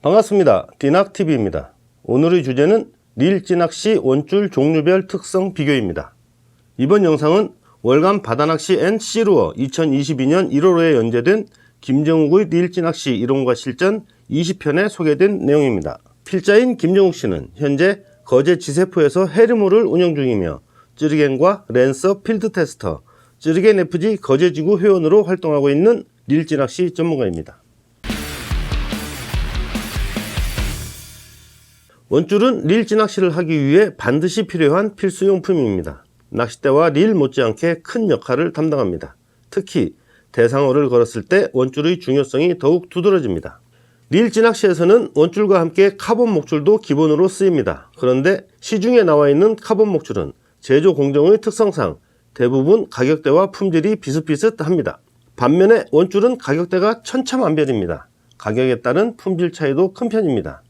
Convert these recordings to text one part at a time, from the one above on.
반갑습니다. 띠낙TV입니다. 오늘의 주제는 릴찌낚시 원줄 종류별 특성 비교입니다. 이번 영상은 월간 바다낚시 앤 씨루어 2022년 1월호에 연재된 김정욱의 릴찌낚시 이론과 실전 20편에 소개된 내용입니다. 필자인 김정욱 씨는 현재 거제 지세포에서 해리모를 운영 중이며 쯔리겐과 랜서 필드 테스터, 쯔리겐 FG 거제지구 회원으로 활동하고 있는 릴찌낚시 전문가입니다. 원줄은 릴찌낚시를 하기 위해 반드시 필요한 필수용품입니다. 낚싯대와 릴 못지않게 큰 역할을 담당합니다. 특히 대상어를 걸었을 때 원줄의 중요성이 더욱 두드러집니다. 릴찌낚시에서는 원줄과 함께 카본 목줄도 기본으로 쓰입니다. 그런데 시중에 나와 있는 카본 목줄은 제조 공정의 특성상 대부분 가격대와 품질이 비슷비슷합니다. 반면에 원줄은 가격대가 천차만별입니다. 가격에 따른 품질 차이도 큰 편입니다.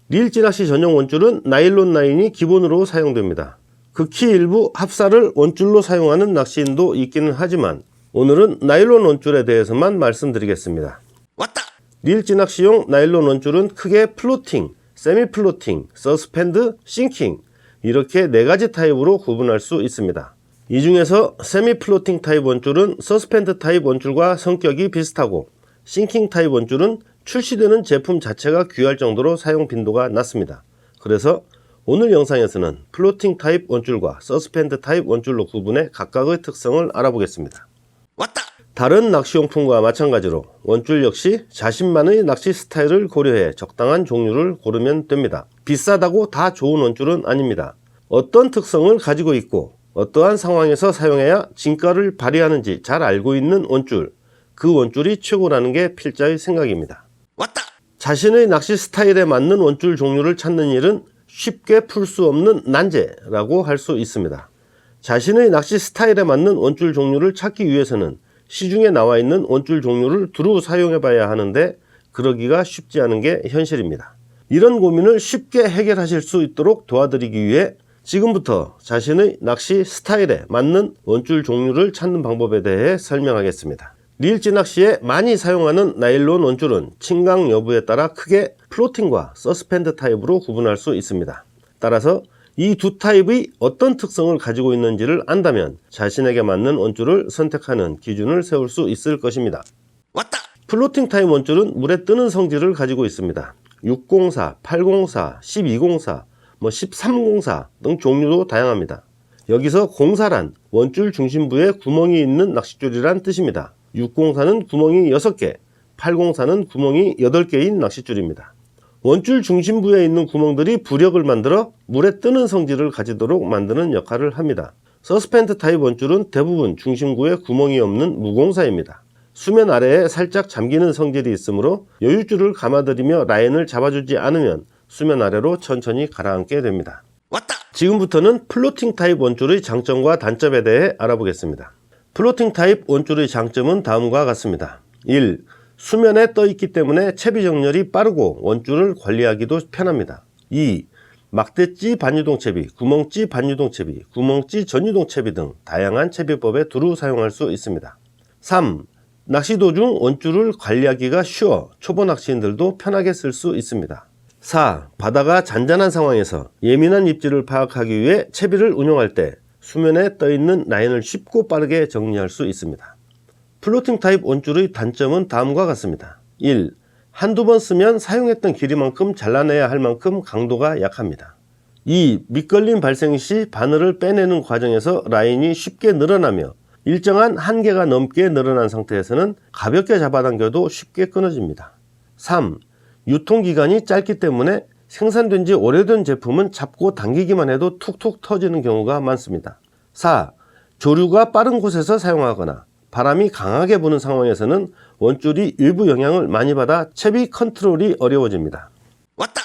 릴찌낚시 전용 원줄은 나일론 라인이 기본으로 사용됩니다. 극히 일부 합사를 원줄로 사용하는 낚시인도 있기는 하지만 오늘은 나일론 원줄에 대해서만 말씀드리겠습니다. 왔다! 릴찌낚시용 나일론 원줄은 크게 플로팅, 세미 플로팅, 서스펜드, 싱킹 이렇게 4가지 타입으로 구분할 수 있습니다. 이 중에서 세미 플로팅 타입 원줄은 서스펜드 타입 원줄과 성격이 비슷하고 싱킹 타입 원줄은 출시되는 제품 자체가 귀할 정도로 사용 빈도가 낮습니다. 그래서 오늘 영상에서는 플로팅 타입 원줄과 서스펜드 타입 원줄로 구분해 각각의 특성을 알아보겠습니다. 왔다! 다른 낚시용품과 마찬가지로 원줄 역시 자신만의 낚시 스타일을 고려해 적당한 종류를 고르면 됩니다. 비싸다고 다 좋은 원줄은 아닙니다. 어떤 특성을 가지고 있고 어떠한 상황에서 사용해야 진가를 발휘하는지 잘 알고 있는 원줄, 그 원줄이 최고라는 게 필자의 생각입니다. 왔다! 자신의 낚시 스타일에 맞는 원줄 종류를 찾는 일은 쉽게 풀 수 없는 난제라고 할 수 있습니다. 자신의 낚시 스타일에 맞는 원줄 종류를 찾기 위해서는 시중에 나와 있는 원줄 종류를 두루 사용해 봐야 하는데 그러기가 쉽지 않은 게 현실입니다. 이런 고민을 쉽게 해결하실 수 있도록 도와드리기 위해 지금부터 자신의 낚시 스타일에 맞는 원줄 종류를 찾는 방법에 대해 설명하겠습니다. 릴찌낚시에 많이 사용하는 나일론 원줄은 침강 여부에 따라 크게 플로팅과 서스펜드 타입으로 구분할 수 있습니다. 따라서 이 두 타입의 어떤 특성을 가지고 있는지를 안다면 자신에게 맞는 원줄을 선택하는 기준을 세울 수 있을 것입니다. 왔다! 플로팅 타입 원줄은 물에 뜨는 성질을 가지고 있습니다. 604, 804, 1204, 1304 등 종류도 다양합니다. 여기서 공사란 원줄 중심부에 구멍이 있는 낚싯줄이란 뜻입니다. 604는 구멍이 6개, 804는 구멍이 8개인 낚싯줄입니다. 원줄 중심부에 있는 구멍들이 부력을 만들어 물에 뜨는 성질을 가지도록 만드는 역할을 합니다. 서스펜드 타입 원줄은 대부분 중심구에 구멍이 없는 무공사입니다. 수면 아래에 살짝 잠기는 성질이 있으므로 여유줄을 감아들이며 라인을 잡아주지 않으면 수면 아래로 천천히 가라앉게 됩니다. 왔다! 지금부터는 플로팅 타입 원줄의 장점과 단점에 대해 알아보겠습니다. 플로팅 타입 원줄의 장점은 다음과 같습니다. 1. 수면에 떠 있기 때문에 채비 정렬이 빠르고 원줄을 관리하기도 편합니다. 2. 막대찌 반유동 채비, 구멍찌 반유동 채비, 구멍찌 전유동 채비 등 다양한 채비법에 두루 사용할 수 있습니다. 3. 낚시 도중 원줄을 관리하기가 쉬워 초보 낚시인들도 편하게 쓸 수 있습니다. 4. 바다가 잔잔한 상황에서 예민한 입질을 파악하기 위해 채비를 운용할 때 수면에 떠있는 라인을 쉽고 빠르게 정리할 수 있습니다. 플로팅 타입 원줄의 단점은 다음과 같습니다. 1. 한두 번 쓰면 사용했던 길이만큼 잘라내야 할 만큼 강도가 약합니다. 2. 밑걸림 발생 시 바늘을 빼내는 과정에서 라인이 쉽게 늘어나며 일정한 한계가 넘게 늘어난 상태에서는 가볍게 잡아당겨도 쉽게 끊어집니다. 3. 유통기간이 짧기 때문에 생산된 지 오래된 제품은 잡고 당기기만 해도 툭툭 터지는 경우가 많습니다. 4. 조류가 빠른 곳에서 사용하거나 바람이 강하게 부는 상황에서는 원줄이 일부 영향을 많이 받아 채비 컨트롤이 어려워집니다. 왔다!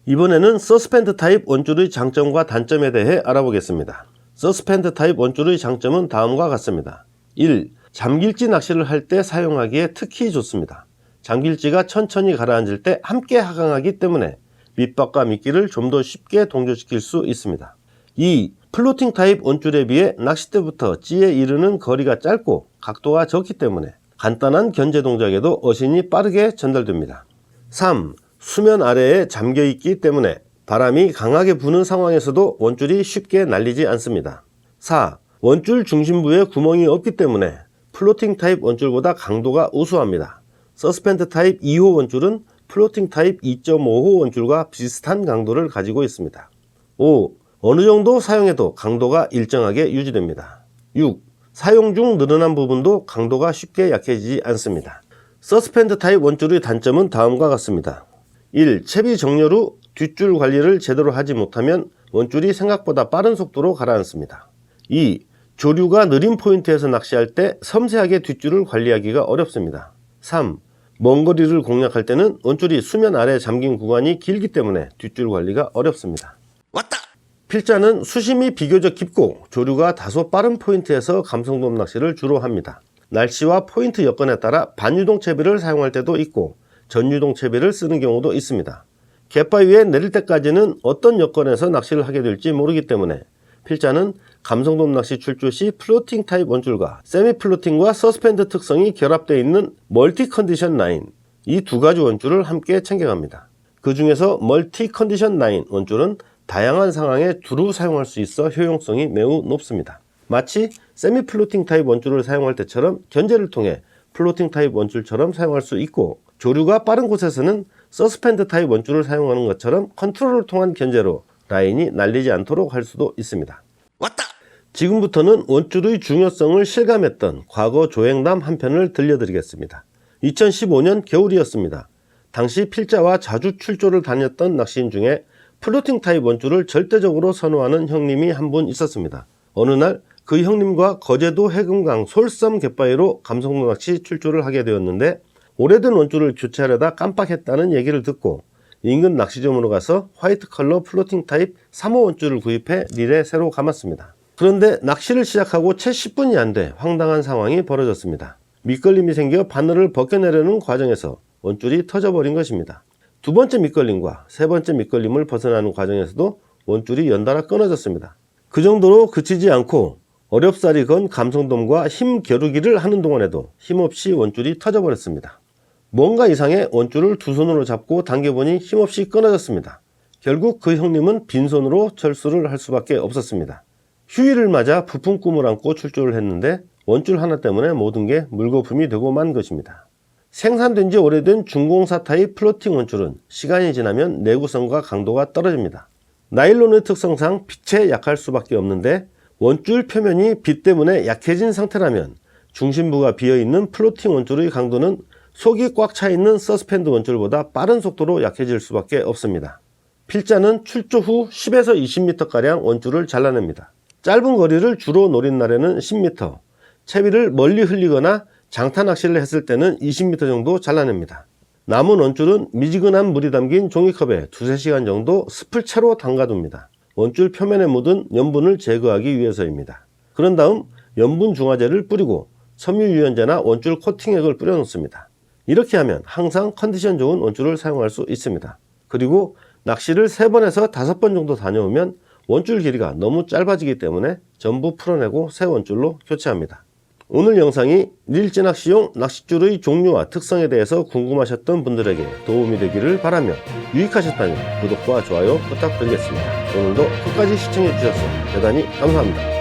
이번에는 서스펜드 타입 원줄의 장점과 단점에 대해 알아보겠습니다. 서스펜드 타입 원줄의 장점은 다음과 같습니다. 1. 잠길지 낚시를 할 때 사용하기에 특히 좋습니다. 잠길지가 천천히 가라앉을 때 함께 하강하기 때문에 밑밥과 미끼를 좀 더 쉽게 동조시킬 수 있습니다. 2. 플로팅 타입 원줄에 비해 낚싯대부터 찌에 이르는 거리가 짧고 각도가 적기 때문에 간단한 견제 동작에도 어신이 빠르게 전달됩니다. 3. 수면 아래에 잠겨 있기 때문에 바람이 강하게 부는 상황에서도 원줄이 쉽게 날리지 않습니다. 4. 원줄 중심부에 구멍이 없기 때문에 플로팅 타입 원줄보다 강도가 우수합니다. 서스펜드 타입 2호 원줄은 플로팅 타입 2.5호 원줄과 비슷한 강도를 가지고 있습니다. 5. 어느 정도 사용해도 강도가 일정하게 유지됩니다. 6. 사용 중 늘어난 부분도 강도가 쉽게 약해지지 않습니다. 서스펜드 타입 원줄의 단점은 다음과 같습니다. 1. 채비 정렬 후 뒷줄 관리를 제대로 하지 못하면 원줄이 생각보다 빠른 속도로 가라앉습니다. 2. 조류가 느린 포인트에서 낚시할 때 섬세하게 뒷줄을 관리하기가 어렵습니다. 3. 먼 거리를 공략할 때는 원줄이 수면 아래 잠긴 구간이 길기 때문에 뒷줄 관리가 어렵습니다. 왔다! 필자는 수심이 비교적 깊고 조류가 다소 빠른 포인트에서 감성돔 낚시를 주로 합니다. 날씨와 포인트 여건에 따라 반유동 채비를 사용할 때도 있고 전유동 채비를 쓰는 경우도 있습니다. 갯바위에 내릴 때까지는 어떤 여건에서 낚시를 하게 될지 모르기 때문에 필자는 감성돔 낚시 출조 시 플로팅 타입 원줄과 세미 플로팅과 서스펜드 특성이 결합되어 있는 멀티 컨디션 라인, 이 두 가지 원줄을 함께 챙겨갑니다. 그 중에서 멀티 컨디션 라인 원줄은 다양한 상황에 두루 사용할 수 있어 효용성이 매우 높습니다. 마치 세미 플로팅 타입 원줄을 사용할 때처럼 견제를 통해 플로팅 타입 원줄처럼 사용할 수 있고, 조류가 빠른 곳에서는 서스펜드 타입 원줄을 사용하는 것처럼 컨트롤을 통한 견제로 라인이 날리지 않도록 할 수도 있습니다. 왔다! 지금부터는 원줄의 중요성을 실감했던 과거 조행담 한 편을 들려드리겠습니다. 2015년 겨울이었습니다. 당시 필자와 자주 출조를 다녔던 낚시인 중에 플로팅 타입 원줄을 절대적으로 선호하는 형님이 한 분 있었습니다. 어느 날 그 형님과 거제도 해금강 솔섬 갯바위로 감성돔 낚시 출조를 하게 되었는데, 오래된 원줄을 교체하려다 깜빡했다는 얘기를 듣고 인근 낚시점으로 가서 화이트 컬러 플로팅 타입 3호 원줄을 구입해 릴에 새로 감았습니다. 그런데 낚시를 시작하고 채 10분이 안 돼 황당한 상황이 벌어졌습니다. 밑걸림이 생겨 바늘을 벗겨내려는 과정에서 원줄이 터져버린 것입니다. 두 번째 밑걸림과 세 번째 밑걸림을 벗어나는 과정에서도 원줄이 연달아 끊어졌습니다. 그 정도로 그치지 않고 어렵사리 건 감성돔과 힘 겨루기를 하는 동안에도 힘없이 원줄이 터져버렸습니다. 뭔가 이상해 원줄을 두 손으로 잡고 당겨보니 힘없이 끊어졌습니다. 결국 그 형님은 빈손으로 철수를 할 수밖에 없었습니다. 휴일을 맞아 부푼 꿈을 안고 출조를 했는데 원줄 하나 때문에 모든 게 물거품이 되고 만 것입니다. 생산된 지 오래된 중공사 타입 플로팅 원줄은 시간이 지나면 내구성과 강도가 떨어집니다. 나일론의 특성상 빛에 약할 수밖에 없는데, 원줄 표면이 빛 때문에 약해진 상태라면 중심부가 비어있는 플로팅 원줄의 강도는 속이 꽉 차있는 서스펜드 원줄보다 빠른 속도로 약해질 수밖에 없습니다. 필자는 출조 후 10에서 20m가량 원줄을 잘라냅니다. 짧은 거리를 주로 노린 날에는 10m, 채비를 멀리 흘리거나 장타 낚시를 했을 때는 20m 정도 잘라냅니다. 남은 원줄은 미지근한 물이 담긴 종이컵에 2-3시간 정도 습을 채로 담가둡니다. 원줄 표면에 묻은 염분을 제거하기 위해서입니다. 그런 다음 염분 중화제를 뿌리고 섬유유연제나 원줄 코팅액을 뿌려 놓습니다. 이렇게 하면 항상 컨디션 좋은 원줄을 사용할 수 있습니다. 그리고 낚시를 3번에서 5번 정도 다녀오면 원줄 길이가 너무 짧아지기 때문에 전부 풀어내고 새 원줄로 교체합니다. 오늘 영상이 릴지 낚시용 낚싯줄의 종류와 특성에 대해서 궁금하셨던 분들에게 도움이 되기를 바라며 유익하셨다면 구독과 좋아요 부탁드리겠습니다. 오늘도 끝까지 시청해 주셔서 대단히 감사합니다.